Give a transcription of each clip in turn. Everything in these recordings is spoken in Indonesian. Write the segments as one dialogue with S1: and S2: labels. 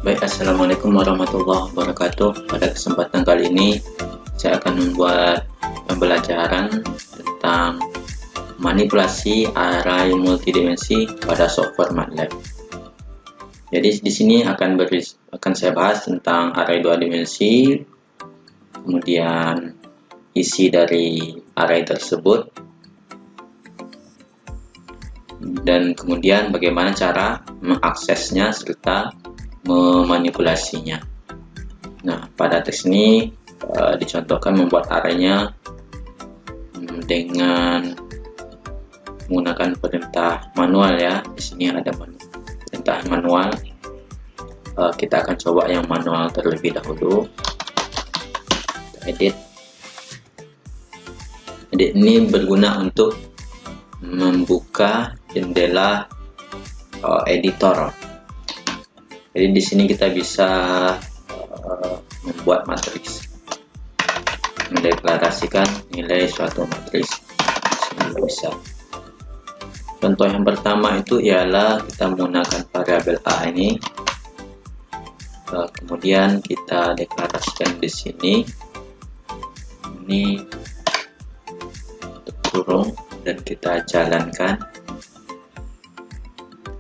S1: Baik, assalamualaikum warahmatullahi wabarakatuh. Pada kesempatan kali ini saya akan membuat pembelajaran tentang manipulasi array multidimensi pada software MATLAB. Jadi di sini akan saya bahas tentang array dua dimensi, kemudian isi dari array tersebut, dan kemudian bagaimana cara mengaksesnya serta memanipulasinya. Nah, pada tes ini dicontohkan membuat arraynya dengan menggunakan perintah manual ya. Di sini ada perintah manual. Kita akan coba yang manual terlebih dahulu. Edit ini berguna untuk membuka jendela editor. Jadi di sini kita bisa membuat matriks, mendeklarasikan nilai suatu matriks. Sini bisa. Contoh yang pertama itu ialah kita menggunakan variabel a ini, kemudian kita deklarasikan di sini ini kurung dan kita jalankan.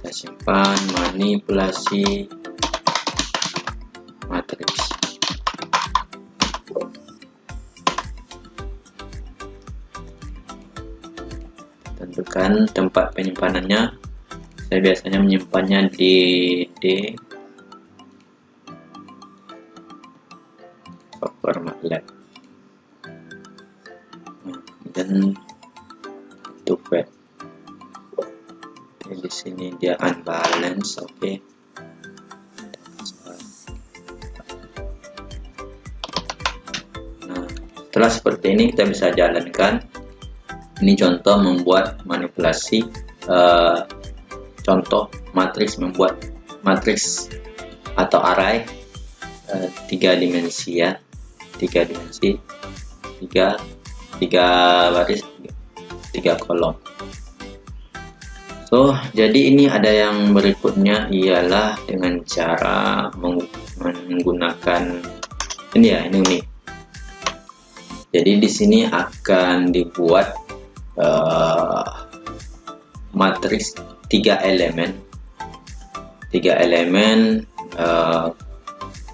S1: Kita simpan manipulasi matriks. Tentukan tempat penyimpanannya. Saya biasanya menyimpannya di D software MATLAB. Dan untuk web. Di sini dia unbalance, oke. Nah, setelah seperti ini kita bisa jalankan. Ini contoh membuat manipulasi, contoh matriks, membuat matriks atau array 3 dimensi ya, 3 dimensi, 3 baris, 3 kolom. So, jadi ini ada yang berikutnya ialah dengan cara menggunakan ini ya, ini. Jadi di sini akan dibuat matriks 3 elemen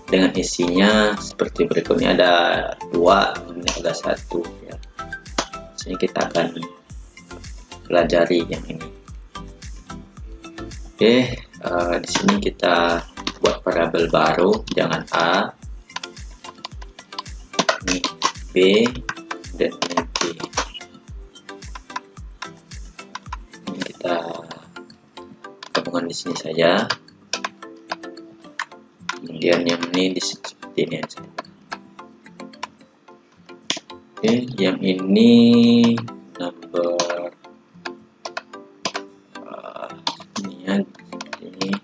S1: dengan isinya seperti berikutnya. Ada 2, ada 1 ya. Sini kita akan pelajari yang ini. Oke, di sini kita buat variabel baru, jangan A, ini B, dan ini B. Ini kita gabungkan di sini saja. Kemudian yang ini di sini seperti ini aja. Oke, yang ini number ini,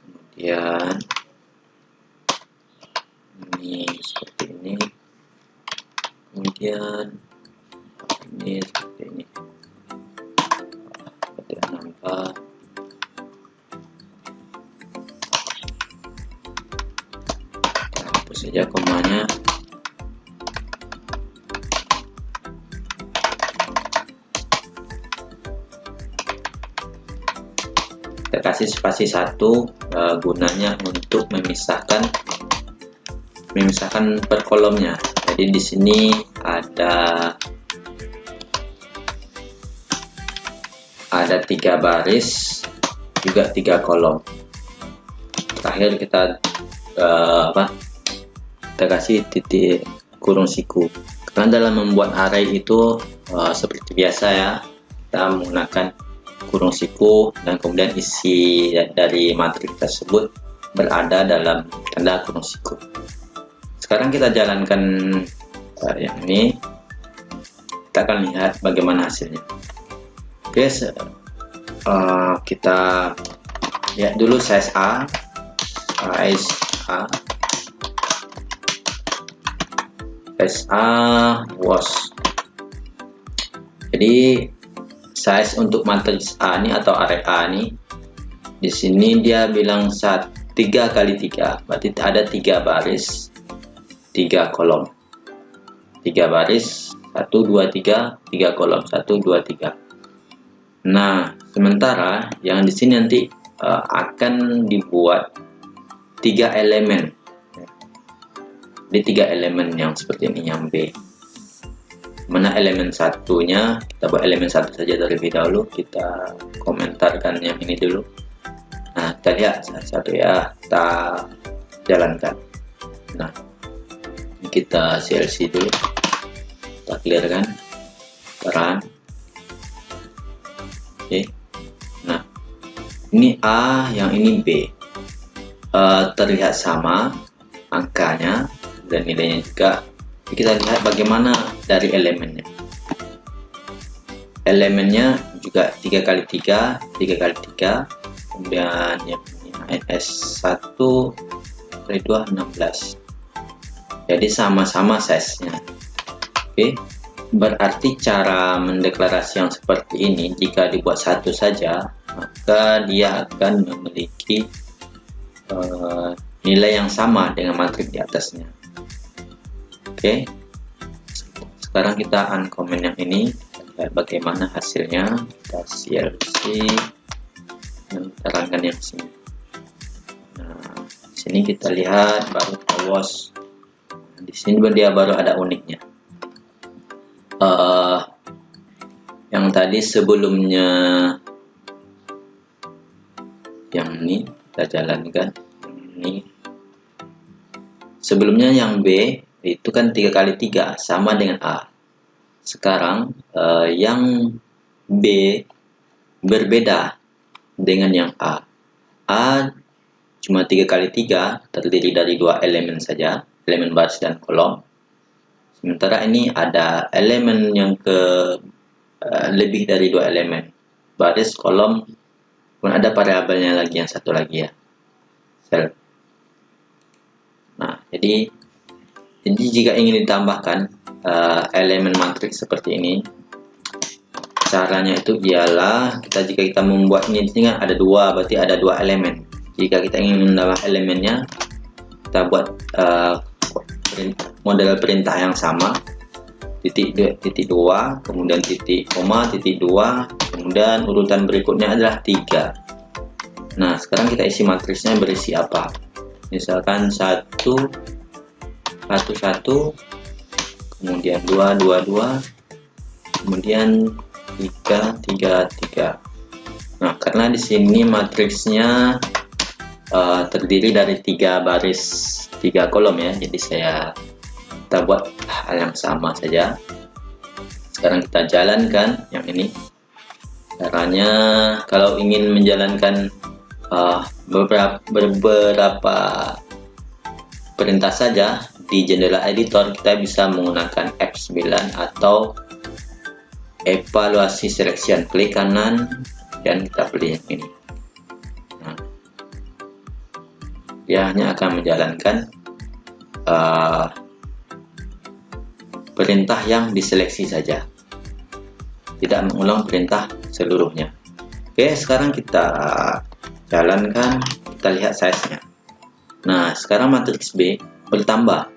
S1: kemudian ini seperti ini, kemudian ini seperti ini. Tidak nampak. Kita hapus saja komanya. Kita kasih spasi 1, gunanya untuk memisahkan per kolomnya. Jadi di sini ada 3 baris, juga 3 kolom. Terakhir kita kita kasih titik kurung siku. Karena dalam membuat array itu seperti biasa ya, kita menggunakan kurung siku dan kemudian isi dari matriks tersebut berada dalam tanda kurung siku. Sekarang kita jalankan yang ini. Kita akan lihat bagaimana hasilnya. Oke, kita lihat dulu size A, was. Jadi size untuk matriks A ini atau array A ini, di sini dia bilang 3 kali 3, berarti ada 3 baris 3 kolom. 3 baris 1 2 3, 3 kolom 1 2 3. Nah, sementara yang di sini nanti akan dibuat 3 elemen. Di 3 elemen yang seperti ini, yang B. Mana elemen satunya, kita buat elemen satu saja terlebih dahulu, kita komentarkan yang ini dulu. Nah, kita lihat satu-satu ya, kita jalankan. Nah, ini kita CLC dulu, kita clearkan peran. Oke. Nah, ini A, yang ini B. Terlihat sama angkanya dan nilainya juga. Kita lihat bagaimana dari elemennya. Elemennya juga 3 kali 3, 3 kali 3. Kemudian yang ini NS1 kali 2 16. Jadi sama-sama size-nya. Oke. Berarti cara mendeklarasi yang seperti ini, jika dibuat satu saja, maka dia akan memiliki nilai yang sama dengan matriks di atasnya. Oke. Sekarang kita uncomment yang ini, lihat bagaimana hasilnya. Kita CLC dan terangkan yang sini. Nah, di sini kita lihat baru awas. Di sini dia baru ada uniknya. Yang tadi sebelumnya, yang ini kita jalankan. Ini sebelumnya yang B itu kan 3 kali 3 sama dengan A. Sekarang yang B berbeda dengan yang A. A cuma 3 kali 3, terdiri dari 2 elemen saja, elemen baris dan kolom. Sementara ini ada elemen yang lebih dari 2 elemen, baris, kolom, pun ada variabelnya lagi, yang satu lagi ya, sel. Nah, jadi jika ingin ditambahkan elemen matriks seperti ini, caranya itu ialah jika kita membuat ini kan ada 2, berarti ada 2 elemen. Jika kita ingin menambah elemennya, kita buat model perintah yang sama, titik 2, kemudian titik koma, titik 2, kemudian urutan berikutnya adalah 3. Nah, sekarang kita isi matriksnya berisi apa? Misalkan 1 1 1, kemudian 2 2 2, kemudian 3 3 3. Nah, karena di sini matriksnya terdiri dari 3 baris 3 kolom ya, jadi kita buat hal yang sama saja. Sekarang kita jalankan yang ini. Caranya kalau ingin menjalankan beberapa perintah saja di jendela editor, kita bisa menggunakan F9 atau evaluasi selection. Klik kanan dan kita pilih yang ini. Nah, dia hanya akan menjalankan perintah yang diseleksi saja, tidak mengulang perintah seluruhnya. Oke, sekarang kita jalankan, kita lihat size-nya. Nah, sekarang matriks B bertambah.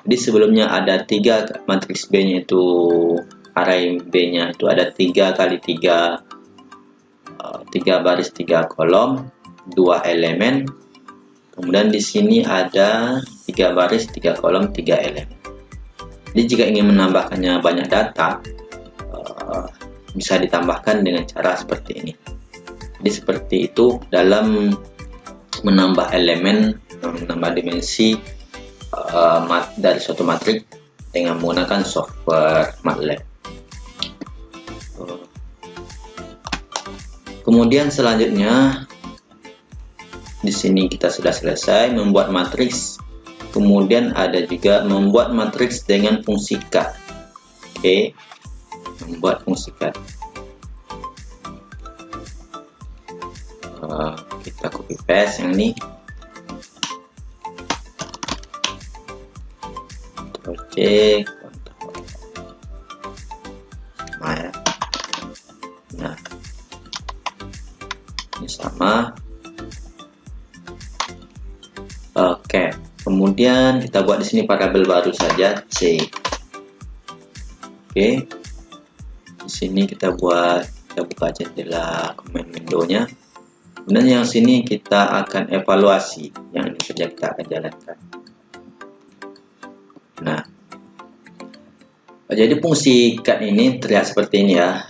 S1: Jadi sebelumnya ada 3 matriks B-nya itu, array B-nya itu ada 3 kali 3, 3 baris 3 kolom, 2 elemen. Kemudian di sini ada 3 baris 3 kolom 3 elemen. Jadi jika ingin menambahkannya banyak data, bisa ditambahkan dengan cara seperti ini. Jadi seperti itu dalam menambah elemen, menambah dimensi dari suatu matriks dengan menggunakan software MATLAB. Kemudian selanjutnya di sini kita sudah selesai membuat matriks. Kemudian ada juga membuat matriks dengan fungsi cut. Oke, membuat fungsi cut. Kita copy paste yang ini. Ctrl-C, sama ya. Nah, ini sama. Kemudian kita buat di sini variabel baru saja C. Oke. Di sini kita buka jendela command window-nya. Kemudian yang sini kita akan evaluasi, yang ini saja kita akan jalankan. Nah, jadi fungsi cut ini terlihat seperti ini ya,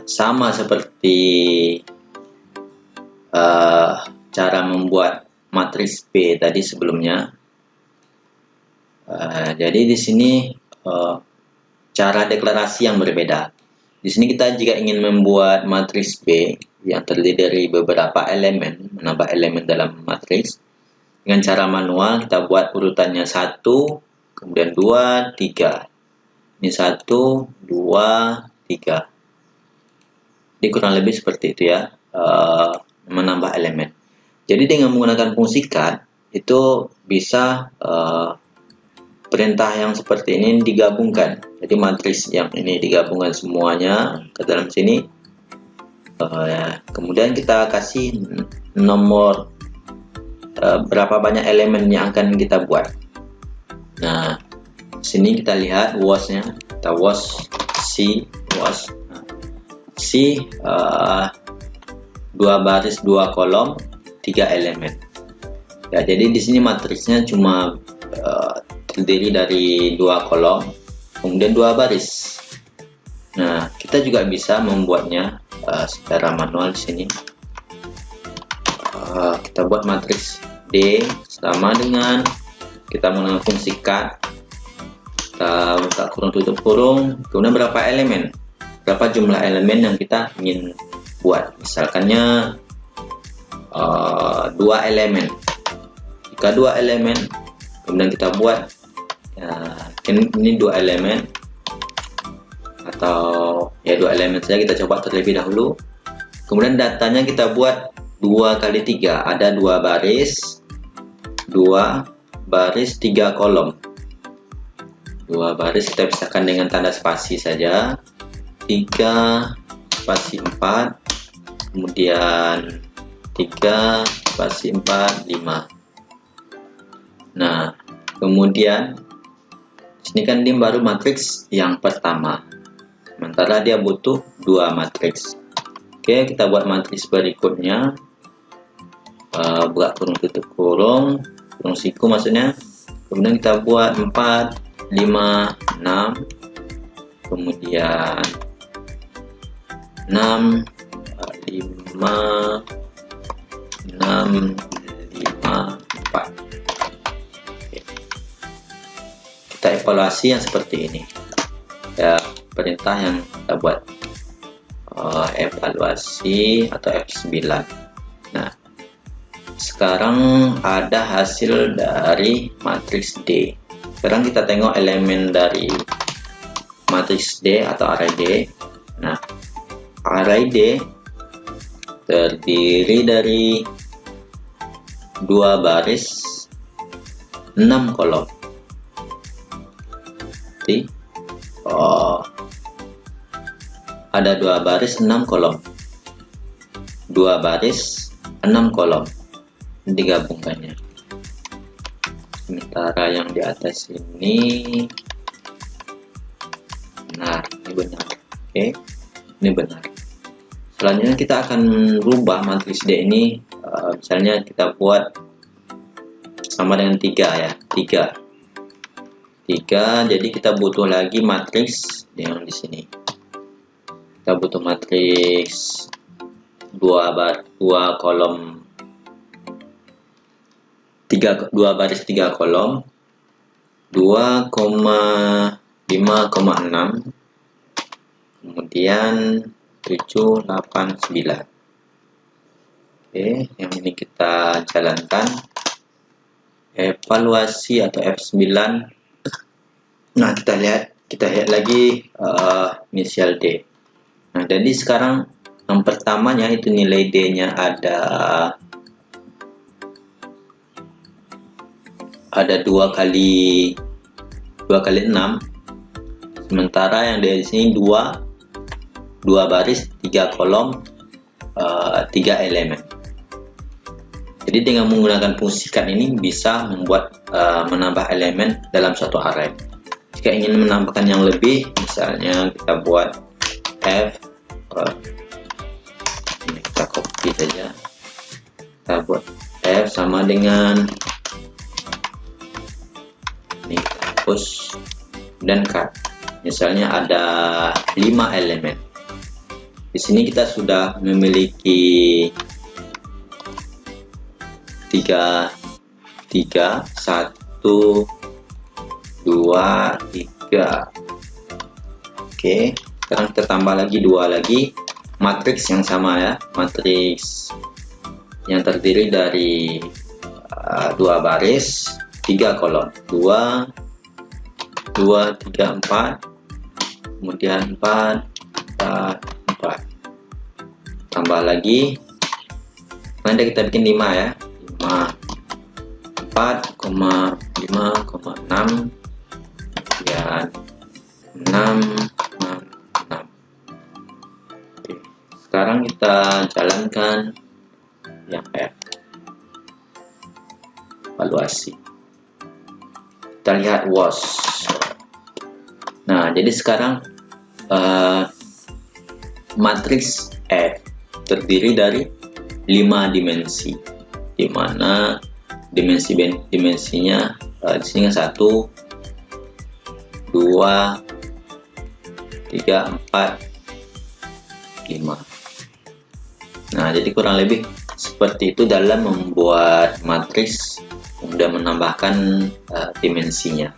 S1: sama seperti cara membuat matriks P tadi sebelumnya. Jadi di sini cara deklarasi yang berbeda. Di sini kita jika ingin membuat matriks P yang terdiri dari beberapa elemen, menambah elemen dalam matriks dengan cara manual, kita buat urutannya 1, kemudian 2, 3. Ini 1, 2, 3. Jadi kurang lebih seperti itu ya, menambah elemen. Jadi dengan menggunakan fungsi cut itu bisa perintah yang seperti ini digabungkan. Jadi matriks yang ini digabungkan semuanya ke dalam sini. Kemudian kita kasih nomor berapa banyak elemen yang akan kita buat. Nah, sini kita lihat was-nya. Kita was C was C 2 baris 2 kolom 3 elemen. Ya, jadi di sini matriksnya cuma terdiri dari 2 kolom, kemudian 2 baris. Nah, kita juga bisa membuatnya secara manual di sini. Kita buat matriks D sama dengan kita menggunakan fungsi cut. Kita buka kurung tutup kurung, kemudian berapa elemen, berapa jumlah elemen yang kita ingin buat. Misalkannya 2 elemen. Jika 2 elemen, kemudian kita buat ini 2 elemen, atau ya 2 elemen saja kita coba terlebih dahulu. Kemudian datanya kita buat 2 kali 3, ada 2 baris 3 kolom. 2 baris kita pisahkan dengan tanda spasi saja, 3 spasi 4, kemudian 3 spasi 4, 5. Nah, kemudian ini kan dia baru matriks yang pertama, sementara dia butuh 2 matriks. Oke, kita buat matriks berikutnya. Buka kurung tutup kurung siku maksudnya. Kemudian kita buat 4, 5, 6, kemudian 6, 5, 6, 5, 4. Kita evaluasi yang seperti ini ya, perintah yang kita buat evaluasi atau F9. Nah, sekarang ada hasil dari matriks D. Sekarang kita tengok elemen dari matriks D atau array D. Nah, array D terdiri dari 2 baris 6 kolom. Ada 2 baris 6 kolom, 2 baris 6 kolom, digabungkannya. Sementara yang di atas ini benar, ini benar. Oke, ini benar. Selanjutnya kita akan rubah matriks D ini, misalnya kita buat sama dengan 3 ya, 3. Jadi kita butuh lagi matriks yang di sini. Kita butuh matriks 2 kolom 2 baris 3 kolom 2,5,6, kemudian 7, 8, 9. Oke, yang ini kita jalankan evaluasi atau F9. Nah, kita lihat lagi inisial D. Nah, jadi sekarang yang pertamanya itu nilai D-nya ada 2 kali 6. Sementara yang di sini 2 baris 3 kolom 3 elemen. Jadi dengan menggunakan fungsi cut ini bisa membuat menambah elemen dalam suatu array. Jika ingin menambahkan yang lebih, misalnya kita buat F, ini kita copy saja, kita buat F sama dengan ini, hapus dan cut. Misalnya ada 5 elemen. Di sini kita sudah memiliki 3, 1, 2, 3. Oke, sekarang kita tambah lagi 2 lagi, matriks yang sama ya, matriks yang terdiri dari 2 baris, 3 kolom, 2, 3, 4, kemudian 4, 4. Tambah lagi, nanti kita bikin 5 ya, 5, 4,5,6, kemudian 6, 6. Oke. Sekarang kita jalankan yang F, evaluasi. Kita lihat was. Nah, jadi sekarang matriks F terdiri dari 5 dimensi, di mana dimensinya di sini 1, 2, 3, 4, 5. Nah, jadi kurang lebih seperti itu dalam membuat matriks, kemudian menambahkan dimensinya.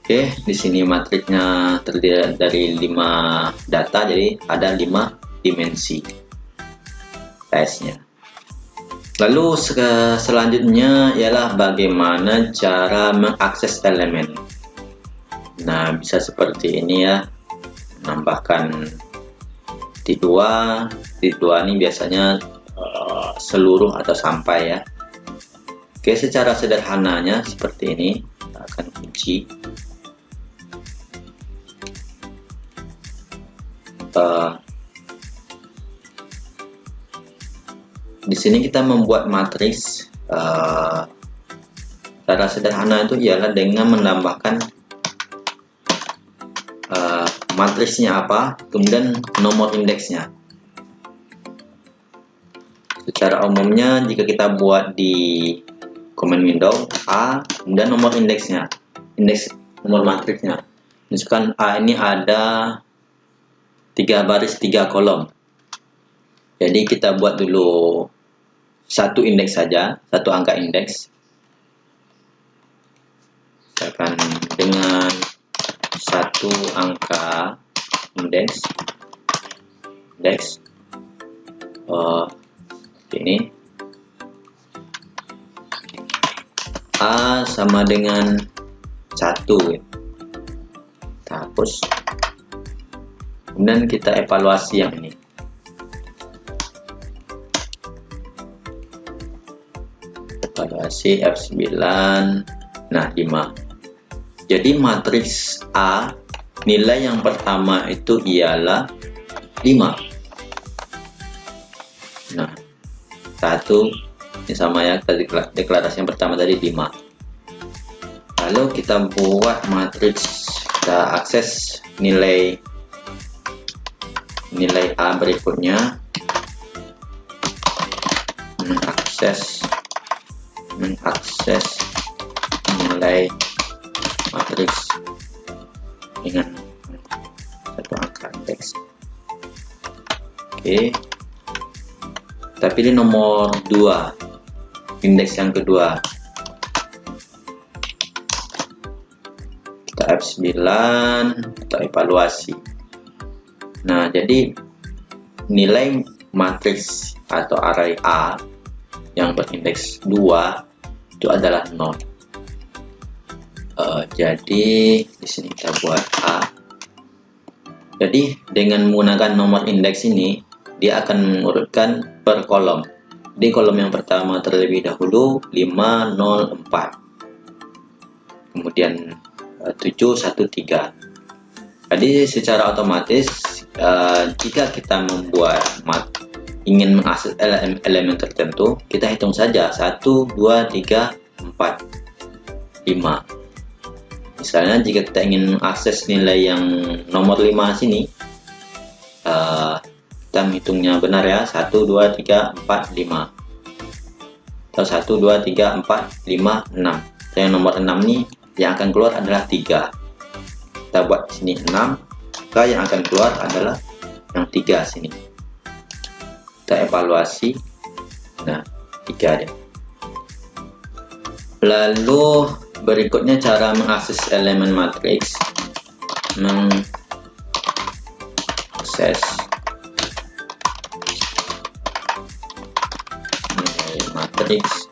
S1: Oke, di sini matriksnya terdiri dari 5 data, jadi ada 5 dimensi size-nya. Lalu selanjutnya ialah bagaimana cara mengakses elemen. Nah, bisa seperti ini ya, menambahkan titik 2 ini biasanya seluruh atau sampai ya. Oke, secara sederhananya seperti ini, kita akan uji. Di sini kita membuat matriks. Cara sederhana itu ialah dengan menambahkan matriksnya apa, kemudian nomor indeksnya. Secara umumnya jika kita buat di command window A, kemudian nomor indeksnya, indeks nomor matriksnya. Misalkan A ini ada 3 baris 3 kolom. Jadi kita buat dulu satu indeks saja, satu angka indeks. Misalkan dengan satu angka indeks ini A sama dengan 1, kita hapus, kemudian kita evaluasi yang ini. Evaluasi F9, nah 5. Jadi matriks A, nilai yang pertama itu ialah 5. Nah, 1 ini sama ya, deklarasi yang pertama tadi 5. Lalu kita buat matriks, kita akses nilai A berikutnya, mengakses nilai matriks dengan satu angka indeks. Oke, kita pilih nomor 2, indeks yang kedua. Kita F9 atau evaluasi. Nah, jadi nilai matriks atau array A yang berindeks 2 itu adalah 0. Jadi di sini kita buat A. Jadi dengan menggunakan nomor indeks ini, dia akan mengurutkan per kolom. Di kolom yang pertama terlebih dahulu 5, 0, 4. Kemudian 7, 1, 3. Jadi secara otomatis jika kita membuat ingin mengakses elemen tertentu, kita hitung saja 1, 2, 3, 4, 5. Misalnya jika kita ingin mengakses nilai yang nomor 5 sini, kita menghitungnya benar ya, 1, 2, 3, 4, 5, atau 1, 2, 3, 4, 5, 6. Yang nomor 6 ini yang akan keluar adalah 3. Kita buat di sini 6, maka yang akan keluar adalah yang 3 sini. Kita evaluasi, nah 3 deh. Lalu berikutnya cara mengakses elemen matriks. Mengakses nilai matriks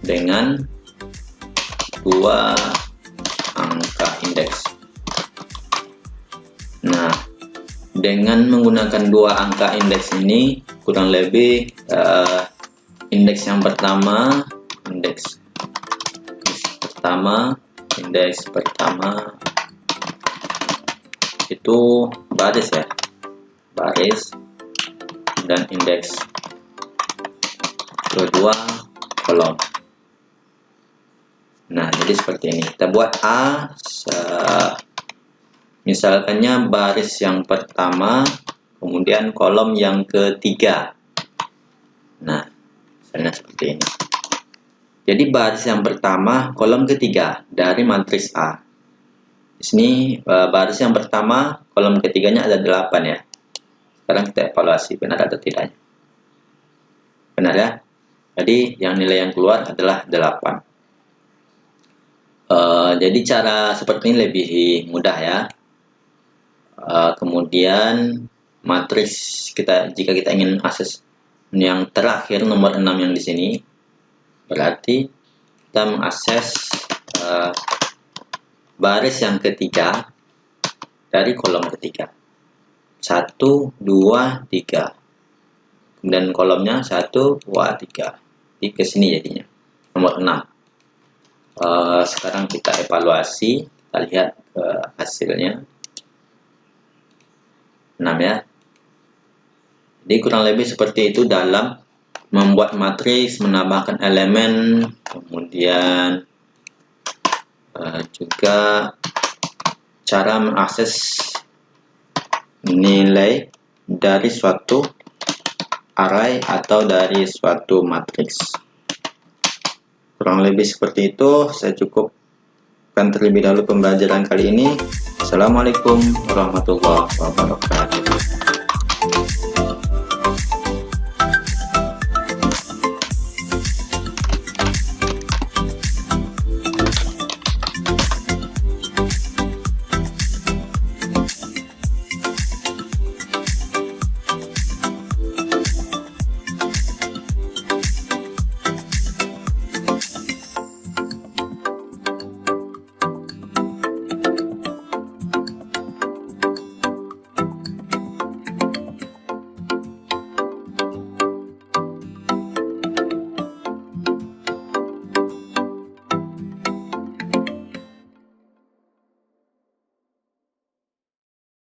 S1: dengan 2 angka indeks. Nah, dengan menggunakan 2 angka indeks ini, kurang lebih indeks yang pertama, indeks pertama itu baris ya, baris, dan indeks kedua kolom. Nah, jadi seperti ini. Kita buat A, misalkannya baris yang pertama, kemudian kolom yang ketiga. Nah, misalnya seperti ini. Jadi baris yang pertama, kolom ketiga dari matriks A. Di sini baris yang pertama, kolom ketiganya ada 8 ya. Sekarang kita evaluasi benar atau tidaknya. Benar ya. Jadi yang nilai yang keluar adalah 8. Jadi cara seperti ini lebih mudah ya. Kemudian matriks kita, jika kita ingin akses yang terakhir nomor 6 yang di sini, berarti kita mengakses baris yang ketiga dari kolom ketiga. 1, 2, 3. Kemudian kolomnya 1, 2, 3. Jadi ke sini jadinya nomor 6. Sekarang kita evaluasi, kita lihat hasilnya 6 ya. Jadi kurang lebih seperti itu dalam membuat matriks, menambahkan elemen, kemudian juga cara mengakses nilai dari suatu array atau dari suatu matriks. Kurang lebih seperti itu. Saya cukupkan terlebih dahulu pembelajaran kali ini. Assalamualaikum warahmatullahi wabarakatuh.